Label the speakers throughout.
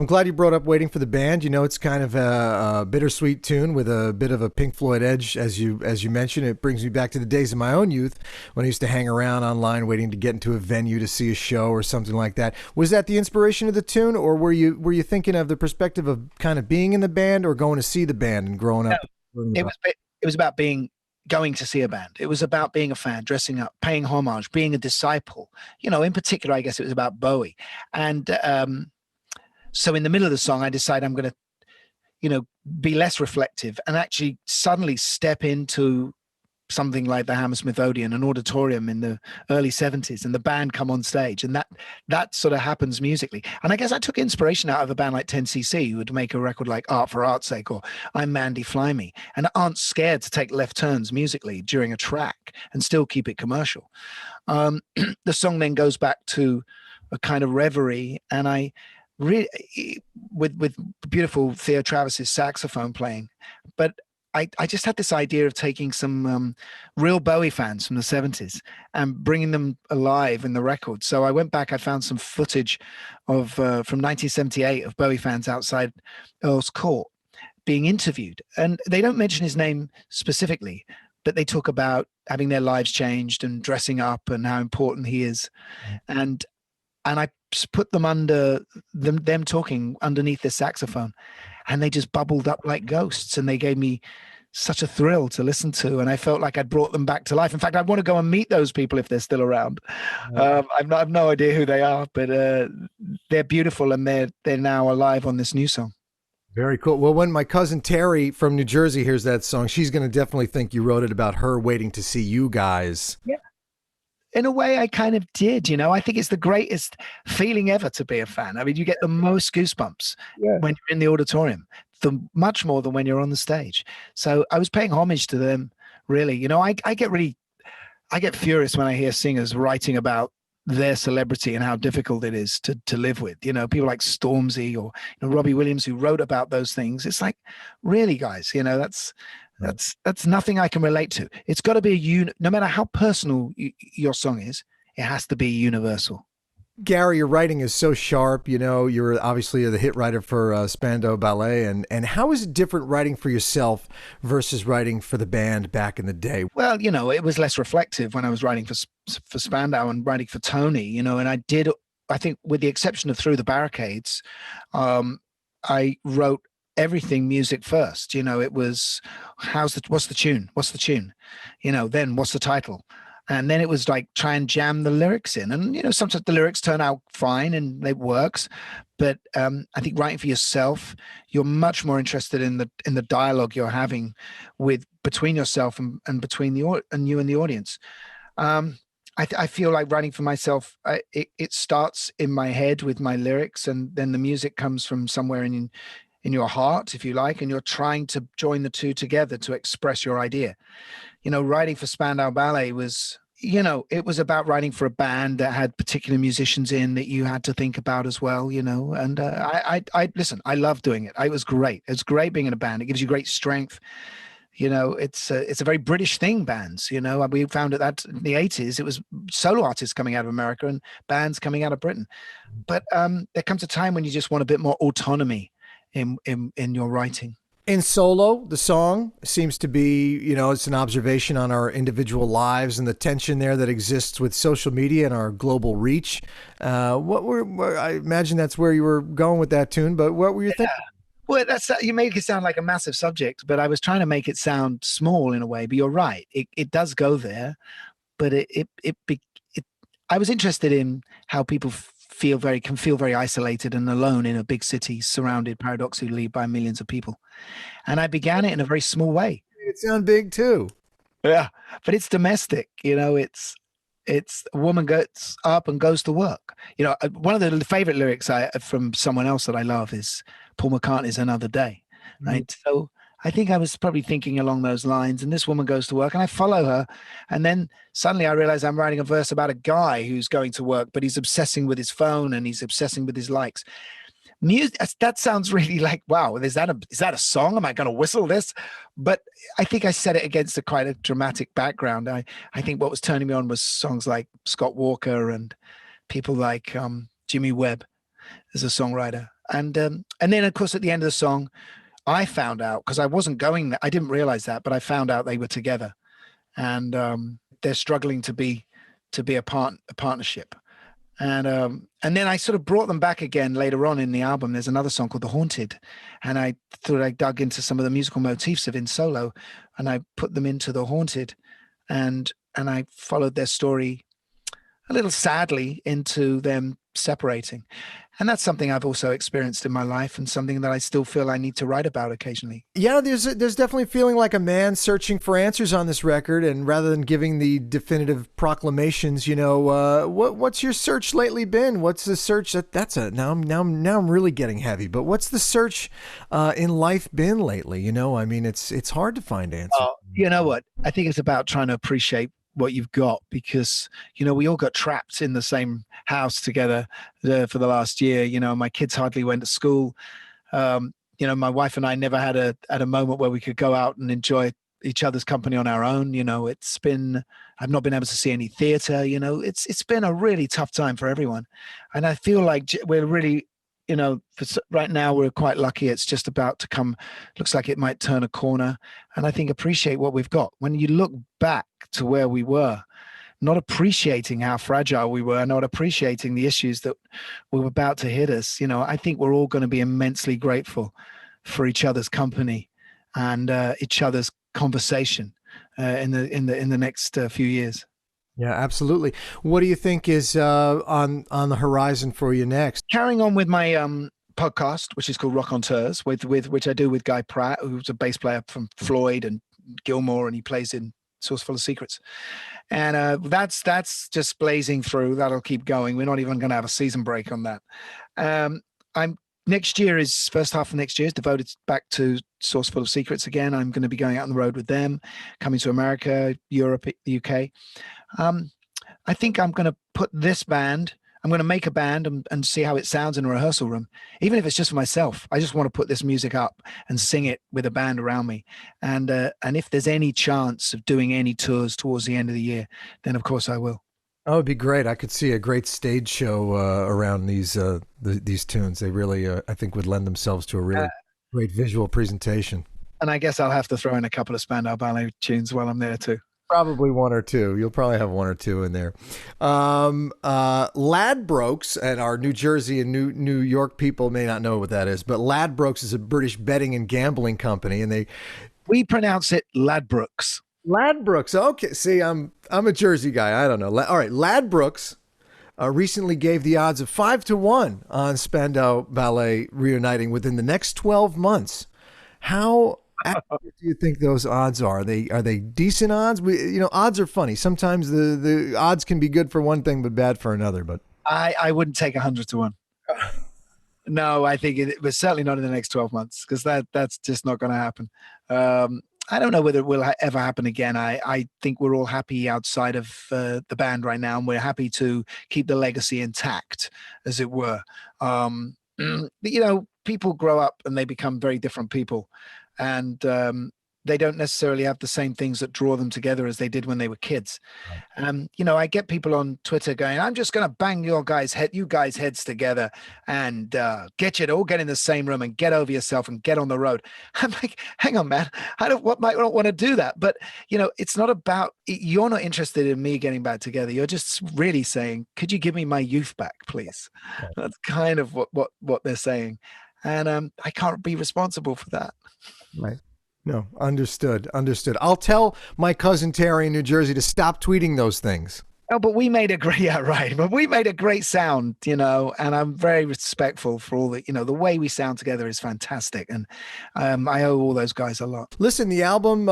Speaker 1: I'm glad you brought up Waiting for the Band. You know, it's kind of a bittersweet tune with a bit of a Pink Floyd edge, as you mentioned. It brings me back to the days of my own youth when I used to hang around online waiting to get into a venue to see a show or something like that. Was that the inspiration of the tune, or were you thinking of the perspective of kind of being in the band or going to see the band and growing
Speaker 2: No,
Speaker 1: up learning
Speaker 2: it
Speaker 1: about?
Speaker 2: was it was about being going to see a band. It was about being a fan, dressing up, paying homage, being a disciple. In particular, I guess it was about Bowie. And so in the middle of the song, I decide I'm going to, you know, be less reflective and actually suddenly step into something like the Hammersmith Odeon, an auditorium in the early 70s, and the band come on stage, and that sort of happens musically. And I guess I took inspiration out of a band like 10cc, who would make a record like Art for Art's Sake or I'm Mandy Fly Me, and aren't scared to take left turns musically during a track and still keep it commercial. The song then goes back to a kind of reverie, and I really, with beautiful Theo Travis's saxophone playing, but I just had this idea of taking some real Bowie fans from the 70s and bringing them alive in the record. So I went back, I found some footage of from 1978 of Bowie fans outside Earl's Court being interviewed. And they don't mention his name specifically, but they talk about having their lives changed and dressing up and how important he is. And I put them under them talking underneath the saxophone, and they just bubbled up like ghosts, and they gave me such a thrill to listen to, and I felt like I'd brought them back to life. In fact, I want to go and meet those people if they're still around. I've no idea who they are, but they're beautiful, and they're now alive on this new song.
Speaker 1: Very cool. Well, when my cousin Terry from New Jersey hears that song, she's going to definitely think you wrote it about her waiting to see you guys.
Speaker 2: Yeah. In a way, I kind of did. I think it's the greatest feeling ever to be a fan. I mean, you get the most goosebumps when you're in the auditorium, much more than when you're on the stage. So I was paying homage to them, really. I get furious when I hear singers writing about their celebrity and how difficult it is to live with. People like Stormzy or Robbie Williams, who wrote about those things. It's like, really, guys, that's nothing I can relate to. It's got to be no matter how personal your song is, it has to be universal.
Speaker 1: Gary, your writing is so sharp. You're obviously the hit writer for Spandau Ballet. And how is it different writing for yourself versus writing for the band back in the day?
Speaker 2: Well, it was less reflective when I was writing for Spandau and writing for Tony, and I think with the exception of Through the Barricades, I wrote everything music first. It was what's the tune? What's the tune? Then what's the title? And then it was like try and jam the lyrics in. And, sometimes the lyrics turn out fine and it works. But I think writing for yourself, you're much more interested in the dialogue you're having between yourself and between you and the audience. I feel like writing for myself, it starts in my head with my lyrics, and then the music comes from somewhere in your heart, if you like, and you're trying to join the two together to express your idea. Writing for Spandau Ballet was, it was about writing for a band that had particular musicians in that you had to think about as well, and I listen, I love doing it. It was great. It's great being in a band. It gives you great strength. It's a very British thing, bands. We found that in the 80s, it was solo artists coming out of America and bands coming out of Britain. But there comes a time when you just want a bit more autonomy in your writing.
Speaker 1: In Solo, the song seems to be, it's an observation on our individual lives and the tension there that exists with social media and our global reach. I imagine that's where you were going with that tune, but what were you thinking?
Speaker 2: Well, you make it sound like a massive subject, but I was trying to make it sound small in a way. But you're right; it does go there. But I was interested in how people can feel very isolated and alone in a big city, surrounded paradoxically by millions of people. And I began it in a very small way.
Speaker 1: It sounds big too.
Speaker 2: Yeah, but it's domestic. It's a woman gets up and goes to work. One of the favorite lyrics from someone else that I love is Paul McCartney's Another Day, right? Mm-hmm. So I think I was probably thinking along those lines, and this woman goes to work and I follow her. And then suddenly I realize I'm writing a verse about a guy who's going to work, but he's obsessing with his phone and he's obsessing with his likes. Music, that sounds really like, wow, is that a song? Am I going to whistle this? But I think I said it against quite a dramatic background. I think what was turning me on was songs like Scott Walker and people like Jimmy Webb as a songwriter. And then of course at the end of the song, I found out, because I wasn't going there, I didn't realize that, but I found out they were together, and they're struggling to be a partnership. And then I sort of brought them back again later on in the album. There's another song called The Haunted, and I thought I dug into some of the musical motifs of In Solo, and I put them into The Haunted, and I followed their story a little sadly into them separating. And that's something I've also experienced in my life, and something that I still feel I need to write about occasionally.
Speaker 1: Yeah, there's definitely feeling like a man searching for answers on this record, and rather than giving the definitive proclamations, what's your search lately been? What's the search now I'm really getting heavy. But what's the search in life been lately? I mean, it's hard to find answers.
Speaker 2: Oh, you know what? I think it's about trying to appreciate what you've got, because we all got trapped in the same house together for the last year. My kids hardly went to school. My wife and I never had a moment where we could go out and enjoy each other's company on our own. I've not been able to see any theater. It's been a really tough time for everyone, and I feel like we're really, right now we're quite lucky. It's just about to come. Looks like it might turn a corner, and I think appreciate what we've got. When you look back to where we were, not appreciating how fragile we were, not appreciating the issues that were about to hit us, I think we're all going to be immensely grateful for each other's company and each other's conversation in the next few years.
Speaker 1: Yeah, absolutely. What do you think is on the horizon for you next?
Speaker 2: Carrying on with my podcast, which is called Rockonteurs, with which I do with Guy Pratt, who's a bass player from Floyd and Gilmore, and he plays in Saucerful of Secrets. And that's just blazing through. That'll keep going. We're not even going to have a season break on that. First half of next year is devoted back to Saucerful of Secrets again. I'm going to be going out on the road with them, coming to America, Europe, the UK. I think I'm going to make a band and see how it sounds in a rehearsal room, even if it's just for myself. I just want to put this music up and sing it with a band around me. And if there's any chance of doing any tours towards the end of the year, then of course I will.
Speaker 1: Oh, it'd be great. I could see a great stage show around these tunes. They really, I think, would lend themselves to a really great visual presentation.
Speaker 2: And I guess I'll have to throw in a couple of Spandau Ballet tunes while I'm there too.
Speaker 1: Probably one or two. You'll probably have one or two in there. Ladbrokes, and our New Jersey and New York people may not know what that is, but Ladbrokes is a British betting and gambling company, and
Speaker 2: we pronounce it Ladbrokes.
Speaker 1: Ladbrokes. Okay. See, I'm a Jersey guy. I don't know. All right. Ladbrokes recently gave the odds of 5-1 on Spandau Ballet reuniting within the next 12 months. How accurate do you think those odds are? Are they decent odds? Odds are funny. Sometimes the odds can be good for one thing but bad for another. But
Speaker 2: I wouldn't take 100-1. No, I think it was certainly not in the next 12 months, because that's just not going to happen. I don't know whether it will ever happen again. I think we're all happy outside of the band right now, and we're happy to keep the legacy intact, as it were. But, people grow up and they become very different people, and they don't necessarily have the same things that draw them together as they did when they were kids. I get people on Twitter going, "I'm just going to bang you guys' heads together and get you to all get in the same room and get over yourself and get on the road." I'm like, hang on, man. I don't want to do that. But, it's not about, you're not interested in me getting back together. You're just really saying, could you give me my youth back, please? Right. That's kind of what they're saying. And I can't be responsible for that.
Speaker 1: Right. No, understood. I'll tell my cousin Terry in New Jersey to stop tweeting those things.
Speaker 2: Oh, but we made a great sound, and I'm very respectful for all the way we sound together is fantastic. And I owe all those guys a lot.
Speaker 1: Listen, the album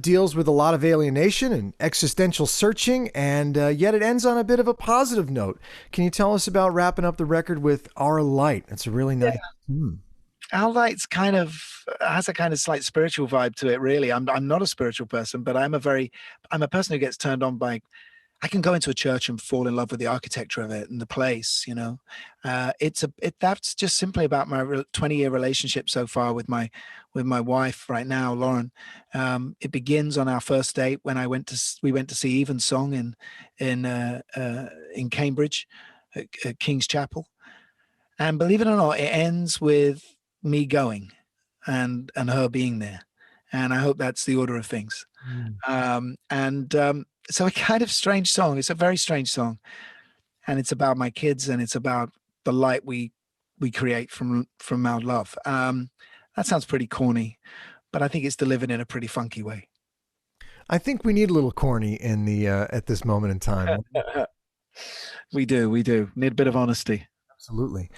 Speaker 1: deals with a lot of alienation and existential searching, and yet it ends on a bit of a positive note. Can you tell us about wrapping up the record with Our Light? It's a really nice tune.
Speaker 2: Our Light's has a kind of slight spiritual vibe to it, really. I'm not a spiritual person, but I'm a person who gets turned on by, I can go into a church and fall in love with the architecture of it and the place, that's just simply about my 20-year relationship so far with my wife right now, Lauren. It begins on our first date when we went to see Evensong in Cambridge at King's Chapel. And believe it or not, it ends with me going and her being there. And I hope that's the order of things.
Speaker 1: Mm.
Speaker 2: So a kind of strange song. It's a very strange song, and it's about my kids, and it's about the light we create from our love. That sounds pretty corny, but I think it's delivered in a pretty funky way.
Speaker 1: I think we need a little corny in the at this moment in time.
Speaker 2: We do, we do. Need a bit of honesty.
Speaker 1: Absolutely.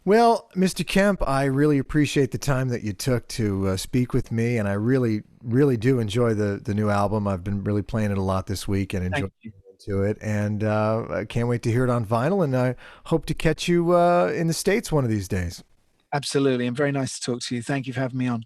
Speaker 1: Well, Mr. Kemp, I really appreciate the time that you took to speak with me, and I really, really do enjoy the new album. I've been really playing it a lot this week and
Speaker 2: Thank
Speaker 1: enjoying
Speaker 2: you.
Speaker 1: into it, and I can't wait to hear it on vinyl. And I hope to catch you in the States one of these days.
Speaker 2: Absolutely. And very nice to talk to you. Thank you for having me on.